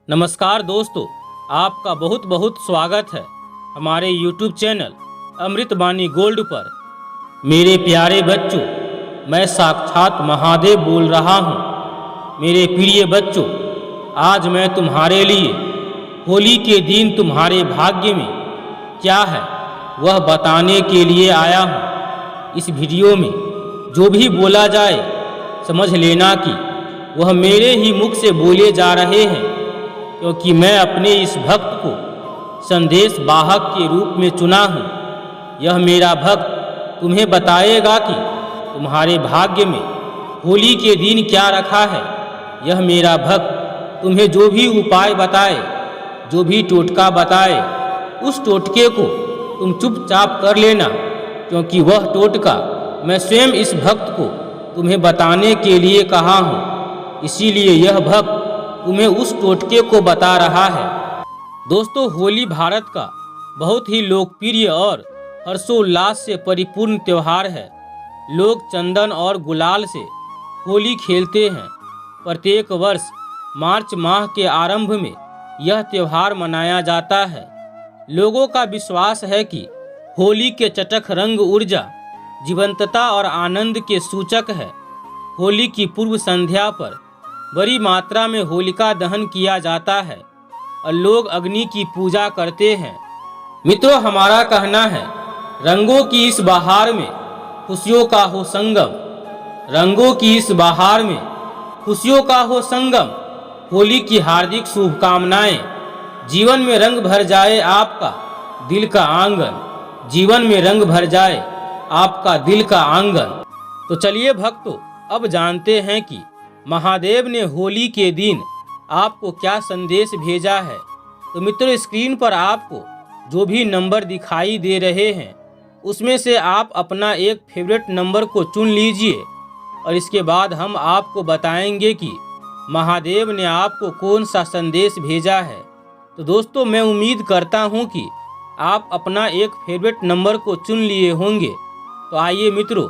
नमस्कार दोस्तों, आपका बहुत बहुत स्वागत है हमारे YouTube चैनल अमृतवाणी गोल्ड पर। मेरे प्यारे बच्चों, मैं साक्षात महादेव बोल रहा हूँ। मेरे प्रिय बच्चों, आज मैं तुम्हारे लिए होली के दिन तुम्हारे भाग्य में क्या है वह बताने के लिए आया हूँ। इस वीडियो में जो भी बोला जाए समझ लेना कि वह मेरे ही मुख से बोले जा रहे हैं, क्योंकि मैं अपने इस भक्त को संदेश वाहक के रूप में चुना हूँ। यह मेरा भक्त तुम्हें बताएगा कि तुम्हारे भाग्य में होली के दिन क्या रखा है। यह मेरा भक्त तुम्हें जो भी उपाय बताए, जो भी टोटका बताए, उस टोटके को तुम चुपचाप कर लेना, क्योंकि वह टोटका मैं स्वयं इस भक्त को तुम्हें बताने के लिए कहा हूँ। इसीलिए यह भक्त तुम्हें उस टोटके को बता रहा है। दोस्तों, होली भारत का बहुत ही लोकप्रिय और हर्षोल्लास से परिपूर्ण त्यौहार है। लोग चंदन और गुलाल से होली खेलते हैं। प्रत्येक वर्ष मार्च माह के आरंभ में यह त्यौहार मनाया जाता है। लोगों का विश्वास है कि होली के चटख रंग ऊर्जा, जीवंतता और आनंद के सूचक है। होली की पूर्व संध्या पर बड़ी मात्रा में होलिका दहन किया जाता है और लोग अग्नि की पूजा करते हैं। मित्रों, हमारा कहना है, रंगों की इस बहार में खुशियों का हो संगम। रंगों की इस बहार में खुशियों का हो संगम। होली की हार्दिक शुभकामनाएं। जीवन में रंग भर जाए आपका दिल का आंगन। जीवन में रंग भर जाए आपका दिल का आंगन। तो चलिए भक्तों, अब जानते हैं कि महादेव ने होली के दिन आपको क्या संदेश भेजा है। तो मित्रों, स्क्रीन पर आपको जो भी नंबर दिखाई दे रहे हैं उसमें से आप अपना एक फेवरेट नंबर को चुन लीजिए और इसके बाद हम आपको बताएंगे कि महादेव ने आपको कौन सा संदेश भेजा है। तो दोस्तों, मैं उम्मीद करता हूं कि आप अपना एक फेवरेट नंबर को चुन लिए होंगे। तो आइए मित्रों,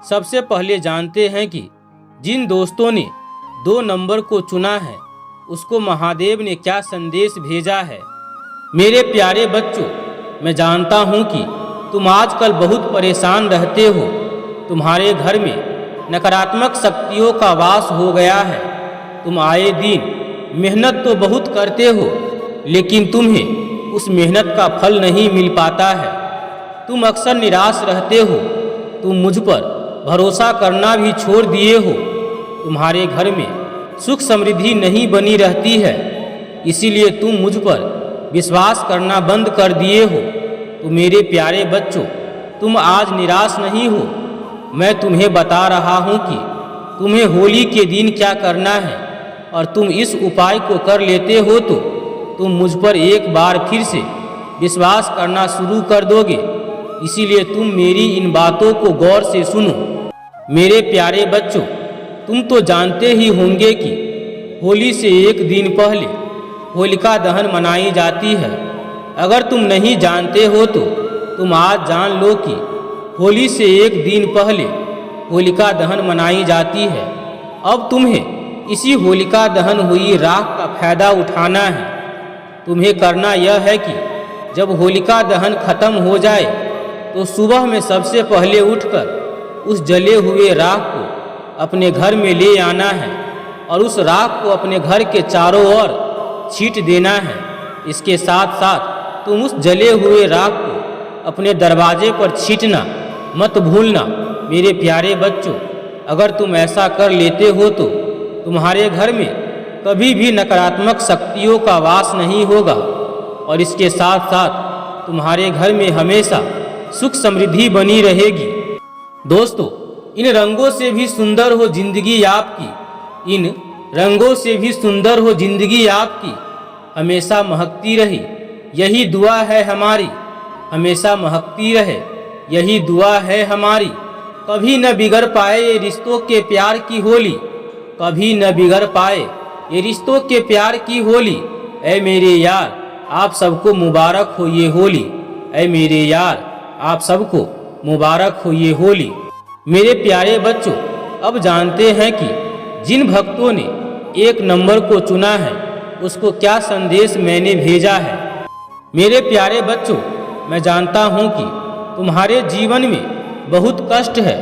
सबसे पहले जानते हैं कि जिन दोस्तों ने 2 नंबर को चुना है उसको महादेव ने क्या संदेश भेजा है। मेरे प्यारे बच्चों, मैं जानता हूँ कि तुम आजकल बहुत परेशान रहते हो। तुम्हारे घर में नकारात्मक शक्तियों का वास हो गया है। तुम आए दिन मेहनत तो बहुत करते हो, लेकिन तुम्हें उस मेहनत का फल नहीं मिल पाता है। तुम अक्सर निराश रहते हो। तुम मुझ पर भरोसा करना भी छोड़ दिए हो। तुम्हारे घर में सुख समृद्धि नहीं बनी रहती है, इसीलिए तुम मुझ पर विश्वास करना बंद कर दिए हो। तो मेरे प्यारे बच्चों, तुम आज निराश नहीं हो। मैं तुम्हें बता रहा हूँ कि तुम्हें होली के दिन क्या करना है, और तुम इस उपाय को कर लेते हो तो तुम मुझ पर एक बार फिर से विश्वास करना शुरू कर दोगे। इसीलिए तुम मेरी इन बातों को गौर से सुनो। मेरे प्यारे बच्चों, तुम तो जानते ही होंगे कि होली से एक दिन पहले होलिका दहन मनाई जाती है। अगर तुम नहीं जानते हो तो तुम आज जान लो कि होली से एक दिन पहले होलिका दहन मनाई जाती है। अब तुम्हें इसी होलिका दहन हुई राख का फायदा उठाना है। तुम्हें करना यह है कि जब होलिका दहन खत्म हो जाए तो सुबह में सबसे पहले उठकर उस जले हुए राख को अपने घर में ले आना है और उस राख को अपने घर के चारों ओर छींट देना है। इसके साथ साथ तुम उस जले हुए राख को अपने दरवाजे पर छींटना मत भूलना। मेरे प्यारे बच्चों, अगर तुम ऐसा कर लेते हो तो तुम्हारे घर में कभी भी नकारात्मक शक्तियों का वास नहीं होगा, और इसके साथ साथ तुम्हारे घर में हमेशा सुख समृद्धि बनी रहेगी। दोस्तों, इन रंगों से भी सुंदर हो जिंदगी आपकी। इन रंगों से भी सुंदर हो जिंदगी आपकी। हमेशा महकती रही यही दुआ है हमारी। हमेशा महकती रहे यही दुआ है हमारी। कभी न बिगड़ पाए ये रिश्तों के प्यार की होली। कभी न बिगड़ पाए ये रिश्तों के प्यार की होली। ऐ मेरे यार, आप सबको मुबारक हो ये होली। ऐ मेरे यार, आप सबको मुबारक हो ये होली। मेरे प्यारे बच्चों, अब जानते हैं कि जिन भक्तों ने 1 नंबर को चुना है उसको क्या संदेश मैंने भेजा है। मेरे प्यारे बच्चों, मैं जानता हूँ कि तुम्हारे जीवन में बहुत कष्ट है,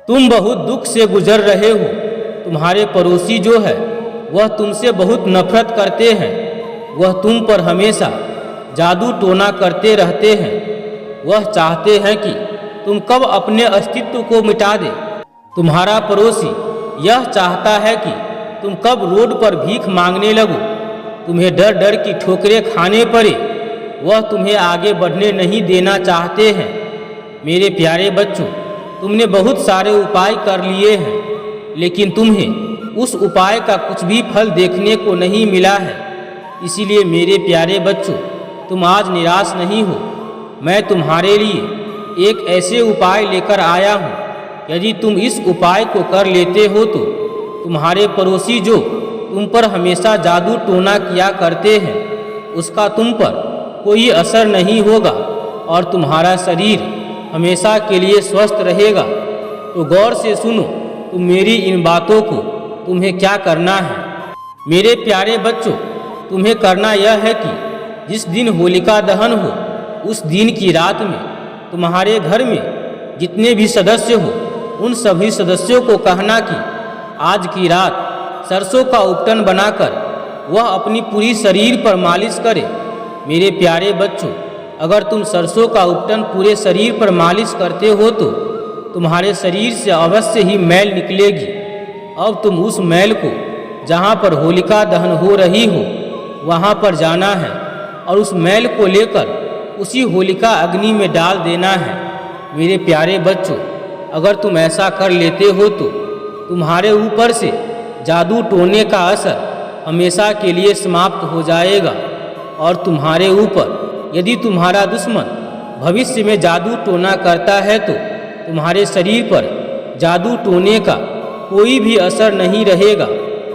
तुम बहुत दुख से गुजर रहे हो। तुम्हारे पड़ोसी जो है वह तुमसे बहुत नफरत करते हैं। वह तुम पर हमेशा जादू टोना करते रहते हैं। वह चाहते हैं कि तुम कब अपने अस्तित्व को मिटा दे। तुम्हारा पड़ोसी यह चाहता है कि तुम कब रोड पर भीख मांगने लगो, तुम्हें डर डर की ठोकरें खाने पड़े। वह तुम्हें आगे बढ़ने नहीं देना चाहते हैं। मेरे प्यारे बच्चों, तुमने बहुत सारे उपाय कर लिए हैं, लेकिन तुम्हें उस उपाय का कुछ भी फल देखने को नहीं मिला है। इसीलिए मेरे प्यारे बच्चों, तुम आज निराश नहीं हो। मैं तुम्हारे लिए एक ऐसे उपाय लेकर आया हूँ। यदि तुम इस उपाय को कर लेते हो तो तुम्हारे पड़ोसी जो तुम पर हमेशा जादू टोना किया करते हैं, उसका तुम पर कोई असर नहीं होगा और तुम्हारा शरीर हमेशा के लिए स्वस्थ रहेगा। तो गौर से सुनो, तुम मेरी इन बातों को तुम्हें क्या करना है। मेरे प्यारे बच्चों, तुम्हें करना यह है कि जिस दिन होलिका दहन हो उस दिन की रात में तुम्हारे घर में जितने भी सदस्य हो उन सभी सदस्यों को कहना कि आज की रात सरसों का उपटन बनाकर वह अपनी पूरी शरीर पर मालिश करे। मेरे प्यारे बच्चों, अगर तुम सरसों का उपटन पूरे शरीर पर मालिश करते हो तो तुम्हारे शरीर से अवश्य ही मैल निकलेगी। अब तुम उस मैल को जहाँ पर होलिका दहन हो रही हो वहाँ पर जाना है और उस मैल को लेकर उसी होलिका अग्नि में डाल देना है। मेरे प्यारे बच्चों, अगर तुम ऐसा कर लेते हो तो तुम्हारे ऊपर से जादू टोने का असर हमेशा के लिए समाप्त हो जाएगा और तुम्हारे ऊपर यदि तुम्हारा दुश्मन भविष्य में जादू टोना करता है तो तुम्हारे शरीर पर जादू टोने का कोई भी असर नहीं रहेगा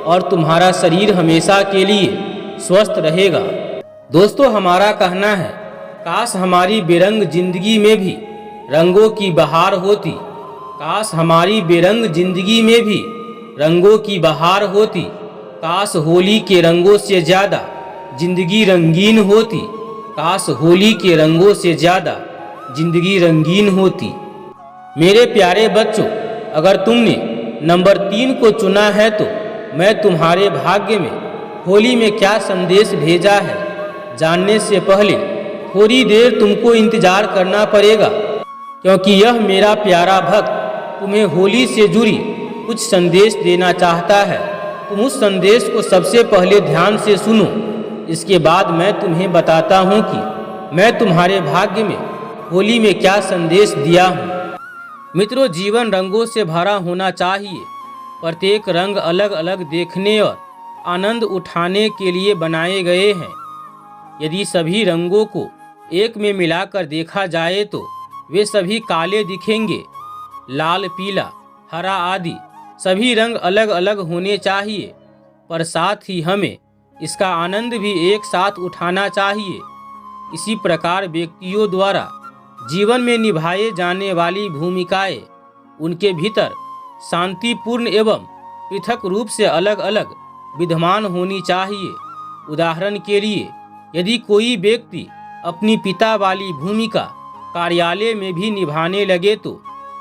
और तुम्हारा शरीर हमेशा के लिए स्वस्थ रहेगा। दोस्तों, हमारा कहना है, काश हमारी बेरंग जिंदगी में भी रंगों की बहार होती। काश हमारी बेरंग जिंदगी में भी रंगों की बहार होती। काश होली के रंगों से ज़्यादा जिंदगी रंगीन होती। काश होली के रंगों से ज़्यादा जिंदगी रंगीन होती। मेरे प्यारे बच्चों, अगर तुमने नंबर 3 को चुना है तो मैं तुम्हारे भाग्य में होली में क्या संदेश भेजा है जानने से पहले थोड़ी देर तुमको इंतजार करना पड़ेगा, क्योंकि यह मेरा प्यारा भक्त तुम्हें होली से जुड़ी कुछ संदेश देना चाहता है। तुम उस संदेश को सबसे पहले ध्यान से सुनो। इसके बाद मैं तुम्हें बताता हूँ कि मैं तुम्हारे भाग्य में होली में क्या संदेश दिया हूँ। मित्रों, जीवन रंगों से भरा होना चाहिए। प्रत्येक रंग अलग अलग देखने और आनंद उठाने के लिए बनाए गए हैं। यदि सभी रंगों को एक में मिलाकर देखा जाए तो वे सभी काले दिखेंगे। लाल, पीला, हरा आदि सभी रंग अलग अलग होने चाहिए, पर साथ ही हमें इसका आनंद भी एक साथ उठाना चाहिए। इसी प्रकार व्यक्तियों द्वारा जीवन में निभाए जाने वाली भूमिकाएं उनके भीतर शांतिपूर्ण एवं पृथक रूप से अलग अलग विद्यमान होनी चाहिए। उदाहरण के लिए, यदि कोई व्यक्ति अपनी पिता वाली भूमिका कार्यालय में भी निभाने लगे तो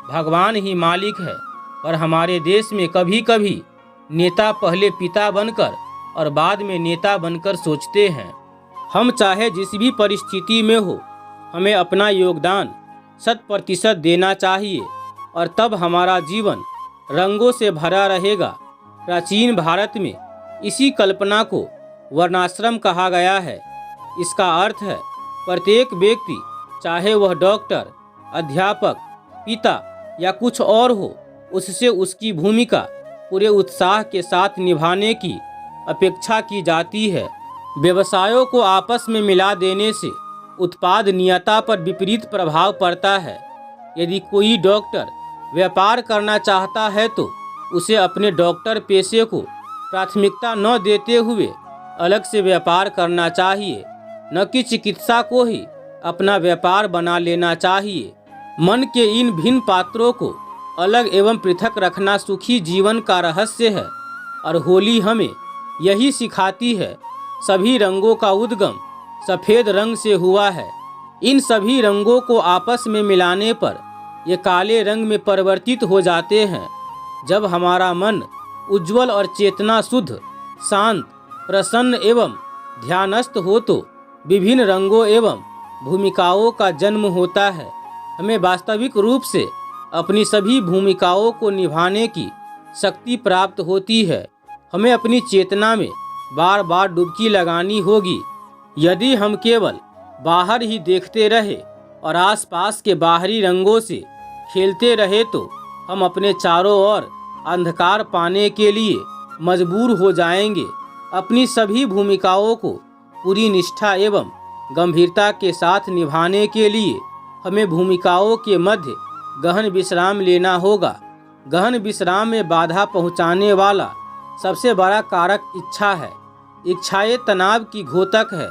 भगवान ही मालिक है। पर हमारे देश में कभी कभी नेता पहले पिता बनकर और बाद में नेता बनकर सोचते हैं। हम चाहे जिस भी परिस्थिति में हो, हमें अपना योगदान 100% देना चाहिए और तब हमारा जीवन रंगों से भरा रहेगा। प्राचीन भारत में इसी कल्पना को वर्णाश्रम कहा गया है। इसका अर्थ है प्रत्येक व्यक्ति, चाहे वह डॉक्टर, अध्यापक, पिता या कुछ और हो, उससे उसकी भूमिका पूरे उत्साह के साथ निभाने की अपेक्षा की जाती है। व्यवसायों को आपस में मिला देने से उत्पादनीयता पर विपरीत प्रभाव पड़ता है। यदि कोई डॉक्टर व्यापार करना चाहता है तो उसे अपने डॉक्टर पेशे को प्राथमिकता न देते हुए अलग से व्यापार करना चाहिए, न कि चिकित्सा को ही अपना व्यापार बना लेना चाहिए। मन के इन भिन्न पात्रों को अलग एवं पृथक रखना सुखी जीवन का रहस्य है और होली हमें यही सिखाती है सभी रंगों का उद्गम सफ़ेद रंग से हुआ है। इन सभी रंगों को आपस में मिलाने पर ये काले रंग में परिवर्तित हो जाते हैं। जब हमारा मन उज्जवल और चेतना शुद्ध, शांत, प्रसन्न एवं ध्यानस्थ हो तो विभिन्न रंगों एवं भूमिकाओं का जन्म होता है। हमें वास्तविक रूप से अपनी सभी भूमिकाओं को निभाने की शक्ति प्राप्त होती है। हमें अपनी चेतना में बार बार डुबकी लगानी होगी। यदि हम केवल बाहर ही देखते रहे और आसपास के बाहरी रंगों से खेलते रहे तो हम अपने चारों ओर अंधकार पाने के लिए मजबूर हो जाएंगे। अपनी सभी भूमिकाओं को पूरी निष्ठा एवं गंभीरता के साथ निभाने के लिए हमें भूमिकाओं के मध्य गहन विश्राम लेना होगा। गहन विश्राम में बाधा पहुंचाने वाला सबसे बड़ा कारक इच्छा है। इच्छाएं तनाव की घोतक है।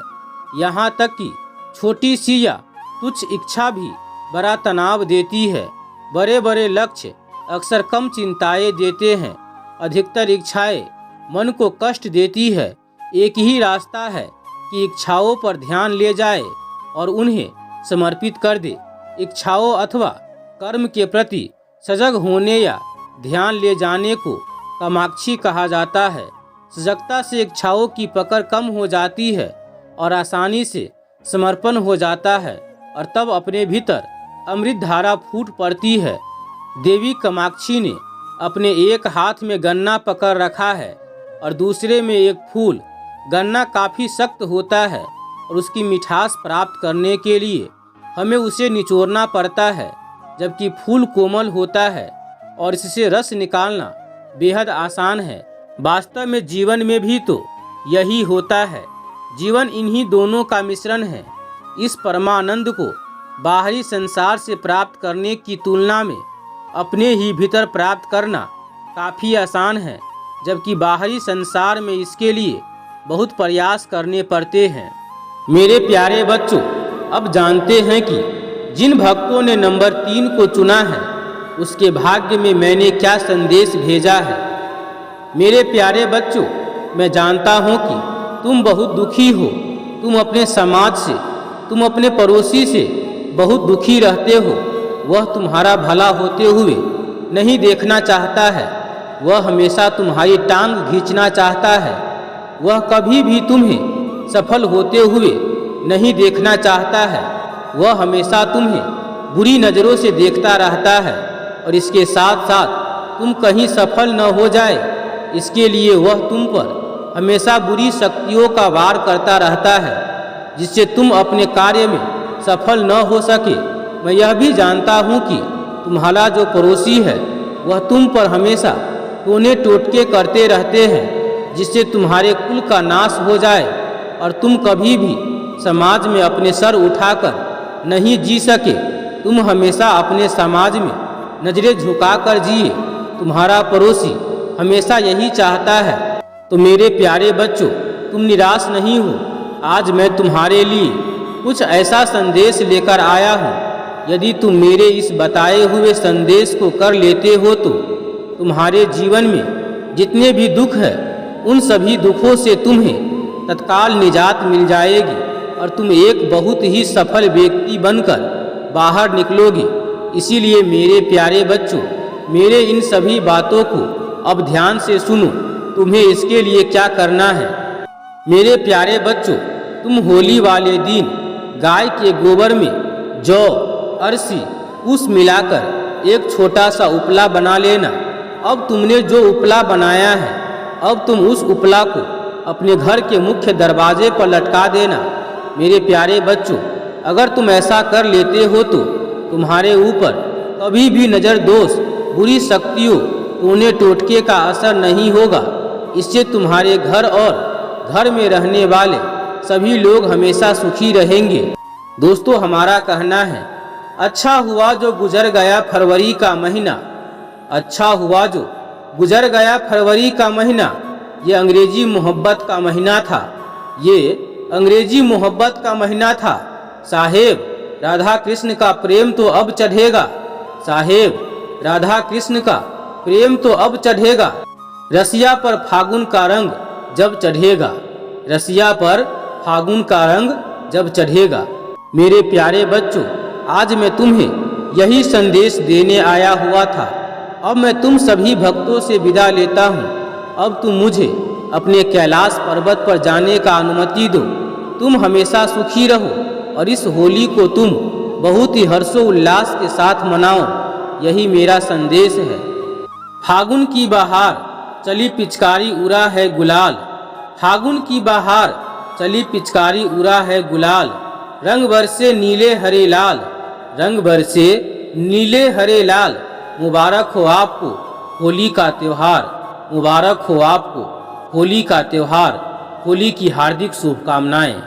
यहाँ तक कि छोटी सी या तुच्छ इच्छा भी बड़ा तनाव देती है। बड़े बड़े लक्ष्य अक्सर कम चिंताएं देते हैं। अधिकतर इच्छाएं मन को कष्ट देती है। एक ही रास्ता है कि इच्छाओं पर ध्यान ले जाए और उन्हें समर्पित कर दे। इच्छाओं अथवा कर्म के प्रति सजग होने या ध्यान ले जाने को कामाक्षी कहा जाता है। सजगता से इच्छाओं की पकड़ कम हो जाती है और आसानी से समर्पण हो जाता है और तब अपने भीतर अमृत धारा फूट पड़ती है। देवी कामाक्षी ने अपने एक हाथ में गन्ना पकड़ रखा है और दूसरे में एक फूल। गन्ना काफ़ी सख्त होता है और उसकी मिठास प्राप्त करने के लिए हमें उसे निचोड़ना पड़ता है, जबकि फूल कोमल होता है और इससे रस निकालना बेहद आसान है। वास्तव में जीवन में भी तो यही होता है। जीवन इन्हीं दोनों का मिश्रण है। इस परमानंद को बाहरी संसार से प्राप्त करने की तुलना में अपने ही भीतर प्राप्त करना काफ़ी आसान है, जबकि बाहरी संसार में इसके लिए बहुत प्रयास करने पड़ते हैं। मेरे प्यारे बच्चों, अब जानते हैं कि जिन भक्तों ने नंबर 3 को चुना है उसके भाग्य में मैंने क्या संदेश भेजा है। मेरे प्यारे बच्चों, मैं जानता हूँ कि तुम बहुत दुखी हो। तुम अपने समाज से, तुम अपने पड़ोसी से बहुत दुखी रहते हो। वह तुम्हारा भला होते हुए नहीं देखना चाहता है। वह हमेशा तुम्हारी टांग खींचना चाहता है। वह कभी भी तुम्हें सफल होते हुए नहीं देखना चाहता है। वह हमेशा तुम्हें बुरी नज़रों से देखता रहता है और इसके साथ साथ तुम कहीं सफल न हो जाए इसके लिए वह तुम पर हमेशा बुरी शक्तियों का वार करता रहता है, जिससे तुम अपने कार्य में सफल न हो सके। मैं यह भी जानता हूँ कि तुम्हारा जो पड़ोसी है वह तुम पर हमेशा टोने टोटके करते रहते हैं, जिससे तुम्हारे कुल का नाश हो जाए और तुम कभी भी समाज में अपने सर उठाकर नहीं जी सके। तुम हमेशा अपने समाज में नजरें झुकाकर जिए। तुम्हारा पड़ोसी हमेशा यही चाहता है। तो मेरे प्यारे बच्चों, तुम निराश नहीं हो। आज मैं तुम्हारे लिए कुछ ऐसा संदेश लेकर आया हूँ। यदि तुम मेरे इस बताए हुए संदेश को कर लेते हो तो तुम्हारे जीवन में जितने भी दुख है उन सभी दुखों से तुम्हें तत्काल निजात मिल जाएगी और तुम एक बहुत ही सफल व्यक्ति बनकर बाहर निकलोगे। इसीलिए मेरे प्यारे बच्चों, मेरे इन सभी बातों को अब ध्यान से सुनो। तुम्हें इसके लिए क्या करना है। मेरे प्यारे बच्चों, तुम होली वाले दिन गाय के गोबर में जौ, अरसी, कुश मिलाकर एक छोटा सा उपला बना लेना। अब तुमने जो उपला बनाया है, अब तुम उस उपला को अपने घर के मुख्य दरवाजे पर लटका देना। मेरे प्यारे बच्चों, अगर तुम ऐसा कर लेते हो तो तुम्हारे ऊपर कभी भी नज़र दोष, बुरी शक्तियों, टोने टोटके का असर नहीं होगा। इससे तुम्हारे घर और घर में रहने वाले सभी लोग हमेशा सुखी रहेंगे। दोस्तों, हमारा कहना है, अच्छा हुआ जो गुजर गया फरवरी का महीना। अच्छा हुआ जो गुजर गया फरवरी का महीना। ये अंग्रेजी मोहब्बत का महीना था। ये अंग्रेजी मोहब्बत का महीना था। साहेब, राधा कृष्ण का प्रेम तो अब चढ़ेगा। साहेब, राधा कृष्ण का प्रेम तो अब चढ़ेगा। रसिया पर फागुन का रंग जब चढ़ेगा। रसिया पर फागुन का रंग जब चढ़ेगा। मेरे प्यारे बच्चों, आज मैं तुम्हें यही संदेश देने आया हुआ था। अब मैं तुम सभी भक्तों से विदा लेता हूँ। अब तुम मुझे अपने कैलाश पर्वत पर जाने का अनुमति दो। तुम हमेशा सुखी रहो और इस होली को तुम बहुत ही हर्षोल्लास के साथ मनाओ, यही मेरा संदेश है। फागुन की बहार चली पिचकारी उड़ा है गुलाल, फागुन की बहार चली पिचकारी उड़ा है गुलाल। रंग बरसे नीले हरे लाल, रंग बरसे नीले हरे लाल। मुबारक हो आपको होली का त्योहार, मुबारक हो आपको होली का त्योहार। होली की हार्दिक शुभकामनाएं।